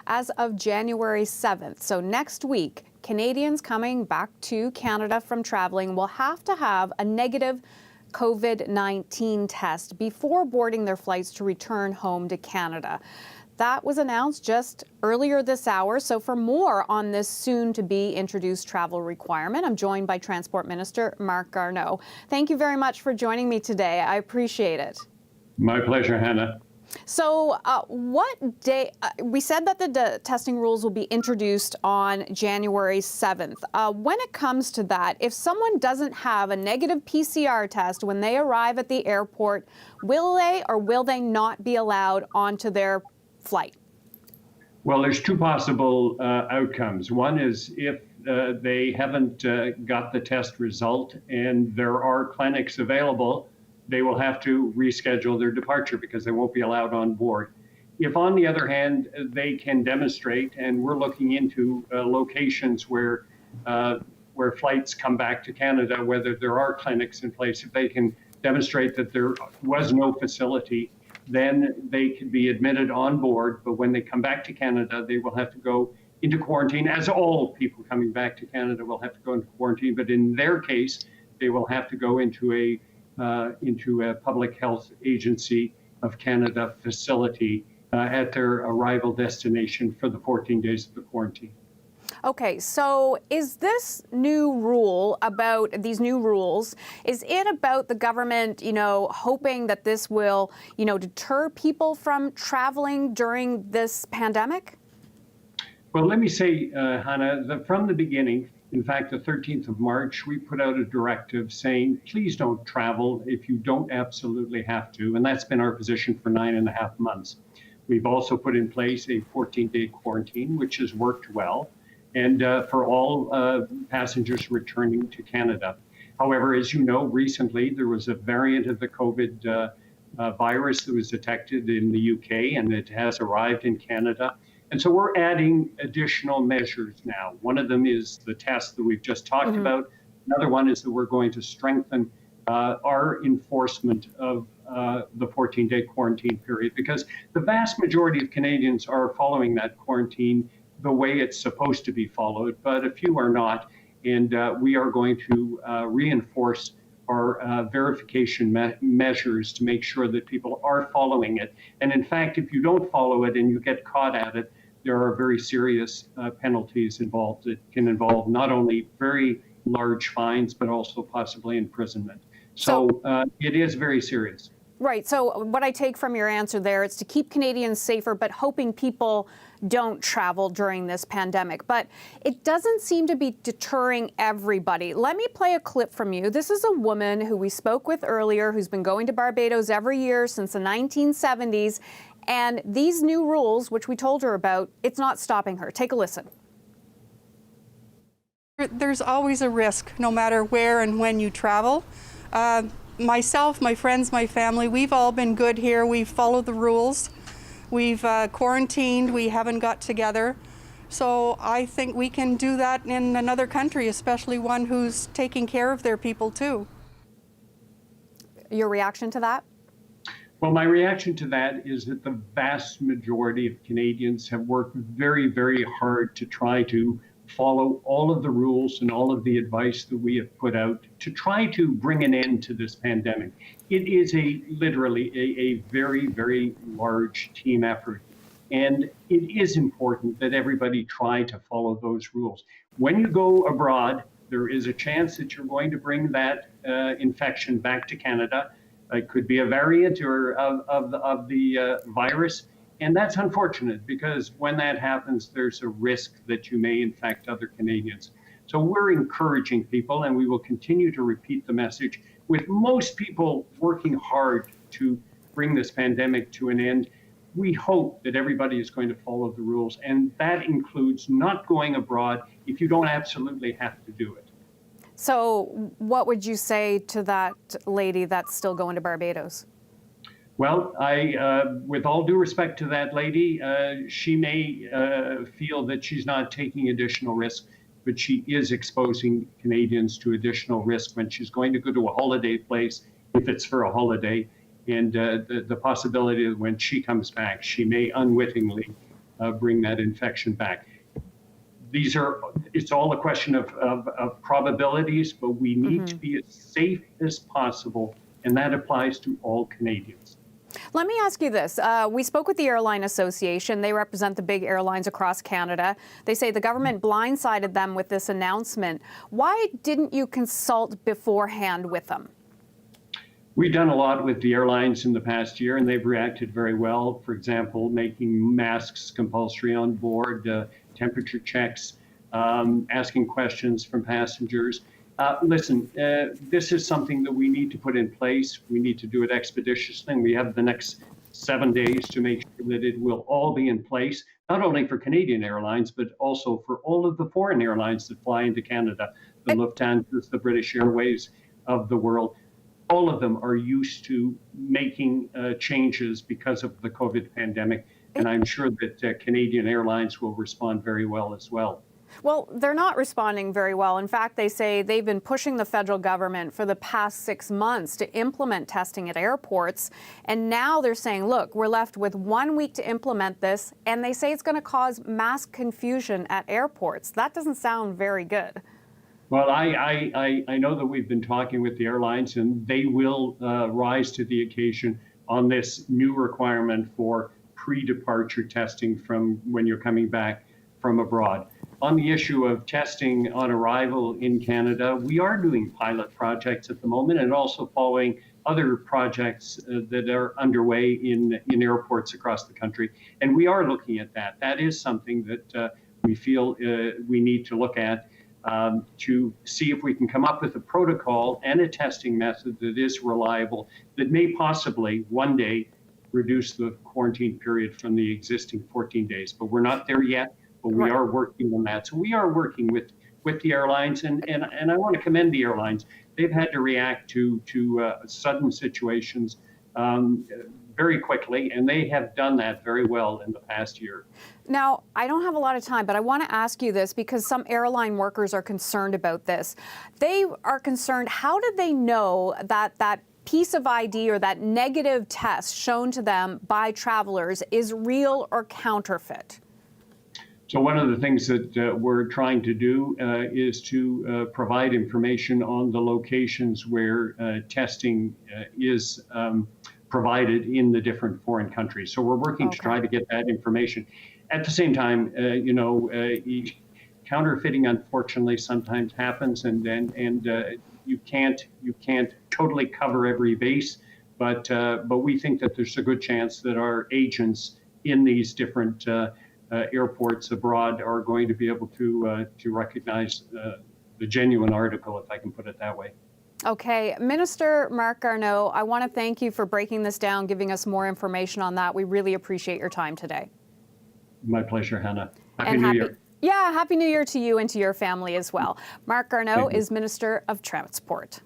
as of January 7th. So next week, Canadians coming back to Canada from traveling will have to have a negative COVID-19 test before boarding their flights to return home to Canada. That was announced just earlier this hour. So for more on this soon-to-be introduced travel requirement, I'm joined by Transport Minister Marc Garneau. Thank you very much for joining me today. I appreciate it. My pleasure, Hannah. So what day, we said that the testing rules will be introduced on January 7th. When it comes to that, if someone doesn't have a negative PCR test when they arrive at the airport, will they or will they not be allowed onto their flight? Well, there's two possible outcomes. One is if they haven't got the test result and there are clinics available, they will have to reschedule their departure because they won't be allowed on board. If, on the other hand, they can demonstrate, and we're looking into locations where flights come back to Canada, whether there are clinics in place, if they can demonstrate that there was no facility, then they can be admitted on board. But when they come back to Canada, they will have to go into quarantine, as all people coming back to Canada will have to go into quarantine. But in their case, they will have to go into a Public Health Agency of Canada facility at their arrival destination for the 14 days of the quarantine. Okay, so is this new rule about these new rules, is it about the government, hoping that this will, deter people from traveling during this pandemic? Well, let me say, Hannah, that from the beginning, in fact, the 13th of March, we put out a directive saying, please don't travel if you don't absolutely have to. And that's been our position for 9.5 months. We've also put in place a 14-day quarantine, which has worked well, and for all passengers returning to Canada. However, as you know, recently there was a variant of the COVID virus that was detected in the UK, and it has arrived in Canada. And so we're adding additional measures now. One of them is the test that we've just talked about. Another one is that we're going to strengthen our enforcement of the 14-day quarantine period, because the vast majority of Canadians are following that quarantine the way it's supposed to be followed, but a few are not. And we are going to reinforce our verification measures to make sure that people are following it. And in fact, if you don't follow it and you get caught at it, there are very serious penalties involved. It can involve not only very large fines, but also possibly imprisonment. So it is very serious. Right. So what I take from your answer there, it's to keep Canadians safer, but hoping people don't travel during this pandemic. But it doesn't seem to be deterring everybody. Let me play a clip from you. This is a woman who we spoke with earlier, who's been going to Barbados every year since the 1970s. And these new rules, which we told her about, it's not stopping her. Take a listen. There's always a risk, no matter where and when you travel. Myself, my friends, my family, we've all been good here. We've followed the rules. We've quarantined. We haven't got together. So I think we can do that in another country, especially one who's taking care of their people too. Your reaction to that? Well, my reaction to that is that the vast majority of Canadians have worked very, very hard to try to follow all of the rules and all of the advice that we have put out to try to bring an end to this pandemic. It is literally a very, very large team effort. And it is important that everybody try to follow those rules. When you go abroad, there is a chance that you're going to bring that infection back to Canada. It could be a variant of the virus. And that's unfortunate, because when that happens, there's a risk that you may infect other Canadians. So we're encouraging people, and we will continue to repeat the message, with most people working hard to bring this pandemic to an end. We hope that everybody is going to follow the rules, and that includes not going abroad if you don't absolutely have to do it. So what would you say to that lady that's still going to Barbados? Well, with all due respect to that lady, she may feel that she's not taking additional risk, but she is exposing Canadians to additional risk when she's going to go to a holiday place, if it's for a holiday, and the possibility that when she comes back, she may unwittingly bring that infection back. It's all a question of probabilities, but we need to be as safe as possible, and that applies to all Canadians. Let me ask you this. We spoke with the Airline Association. They represent the big airlines across Canada. They say the government blindsided them with this announcement. Why didn't you consult beforehand with them? We've done a lot with the airlines in the past year, and they've reacted very well. For example, making masks compulsory on board, temperature checks, asking questions from passengers. Listen, this is something that we need to put in place. We need to do it expeditiously. And we have the next 7 days to make sure that it will all be in place, not only for Canadian airlines, but also for all of the foreign airlines that fly into Canada, the Lufthansa, the British Airways of the world. All of them are used to making changes because of the COVID pandemic. And I'm sure that Canadian airlines will respond very well as well. Well, they're not responding very well. In fact, they say they've been pushing the federal government for the past 6 months to implement testing at airports. And now they're saying, look, we're left with 1 week to implement this. And they say it's going to cause mass confusion at airports. That doesn't sound very good. Well, I know that we've been talking with the airlines, and they will rise to the occasion on this new requirement for pre-departure testing from when you're coming back from abroad. On the issue of testing on arrival in Canada, we are doing pilot projects at the moment and also following other projects that are underway in airports across the country. And we are looking at that. That is something that we feel we need to look at to see if we can come up with a protocol and a testing method that is reliable, that may possibly one day reduce the quarantine period from the existing 14 days. But we're not there yet, but we are working on that. So we are working with the airlines, and I want to commend the airlines. They've had to react to sudden situations very quickly, and they have done that very well in the past year. Now, I don't have a lot of time, but I want to ask you this because some airline workers are concerned about this. They are concerned, how did they know that that piece of ID or that negative test shown to them by travelers is real or counterfeit? So one of the things that we're trying to do is to provide information on the locations where testing is provided in the different foreign countries. So we're working to try to get that information. At the same time, counterfeiting unfortunately sometimes happens, and you can't totally cover every base. But we think that there's a good chance that our agents in these different airports abroad are going to be able to recognize the genuine article, if I can put it that way. Okay, Minister Marc Garneau, I want to thank you for breaking this down, giving us more information on that. We really appreciate your time today. My pleasure, Hannah. Happy New Year. Yeah, Happy New Year to you and to your family as well. Marc Garneau is Minister of Transport.